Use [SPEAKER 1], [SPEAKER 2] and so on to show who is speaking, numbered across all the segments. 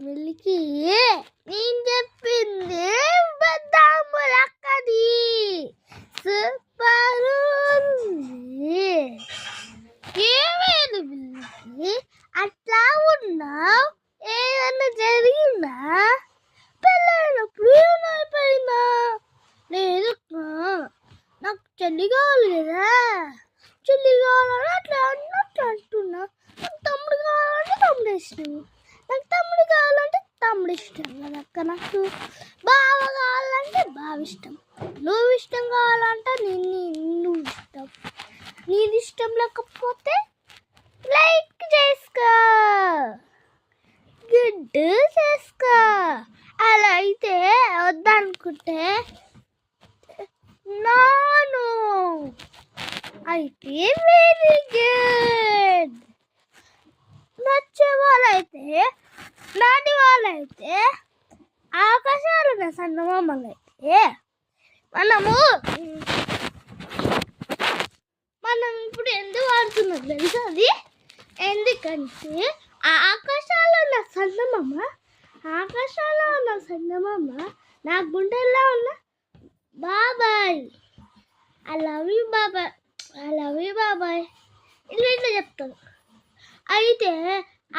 [SPEAKER 1] మిల్లికి నేను చెప్పింది బద్దాములక్కది సూపర్ ఉంది. ఏమైంది మిల్లికి అట్లా ఉన్నావు? ఏదన్నా జరిగిందా? పెళ్ళైనప్పుడు ఏమైపోయిందా? లేదు నాకు చెల్లి కావాలి కదా, చెల్లి కావాలని అట్లా అంటున్నా. నాకు తమ్ముడు కావాలంటే తమ్ముడు ఇష్టం, నాకు తమ్ముడు కావాలంటే తమ్ముడు ఇష్టం కదక్క. నాకు బావ కావాలంటే బావ ఇష్టం, నువ్వు ఇష్టం కావాలంటే నువ్వు ఇష్టం. నీది ఇష్టం లేకపోతే లైక్ చేసుకో, గుడ్ చేసుకో. అలా అయితే వద్దనుకుంటే నాను అయితే వెరీ గుడ్. నచ్చే వాళ్ళైతే నాటి వాళ్ళైతే ఆకాశాలున్న చందమామలైతే మనం ఇప్పుడు ఎందుకు వాడుతున్నాం తెలుసా? అది ఎందుకంటే ఆకాశాల్లో ఉన్న చందమామ నా గుండెల్లో ఉన్న బాబాయ్. ఐ లవ్ యూ బాబాయ్, ఐ లవ్ యూ బాబాయ్ ఇట్లా చెప్తాను. అయితే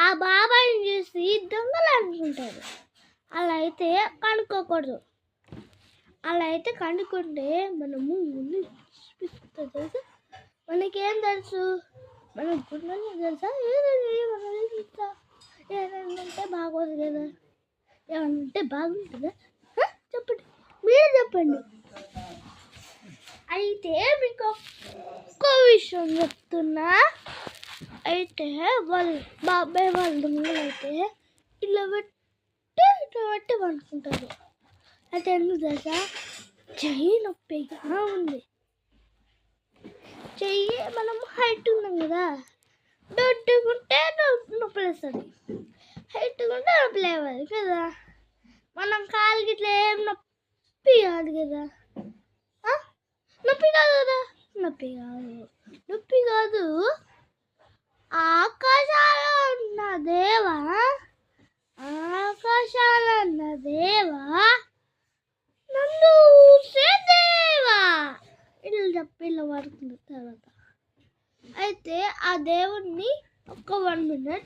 [SPEAKER 1] ఆ బాబాయ్ని చూసి దొంగలు అనుకుంటారు. అలా అయితే కనుక్కోకూడదు. అలా అయితే కనుక్కుంటే మనము ముందు తెలుసా? మనకేం తెలుసు? మన గుండెల్లో తెలుసా ఏదంటే బాగోదు కదా, ఏమంటే బాగుంటుందా? చెప్పండి, మీరు చెప్పండి. అయితే మీకు ఒక్క విషయం చెప్తున్నా. అయితే వాళ్ళు బాబాయ్ వాళ్ళ దొంగలైతే ఇట్లా పెట్టి పడుకుంటారు. అయితే ఎందుకు తెలుసా? చెయ్యి నొప్పిగా ఉంది. చెయ్యి మనం హైట్ ఉన్నాం కదా, దొడ్డుకుంటే నొప్పి వేస్తుంది, హైట్ ఉంటే నొప్పి లేవాలి కదా. మనం కాలు గిట్లా ఏం నొప్పి కాదు కదా, నొప్పి కాదు. ఆకాశాలు ఉన్న దేవా నన్ను ఊసే దేవా ఇట్లా చెప్పి ఇలా పడుకున్న తర్వాత అయితే ఆ దేవుణ్ణి ఒక 1 minute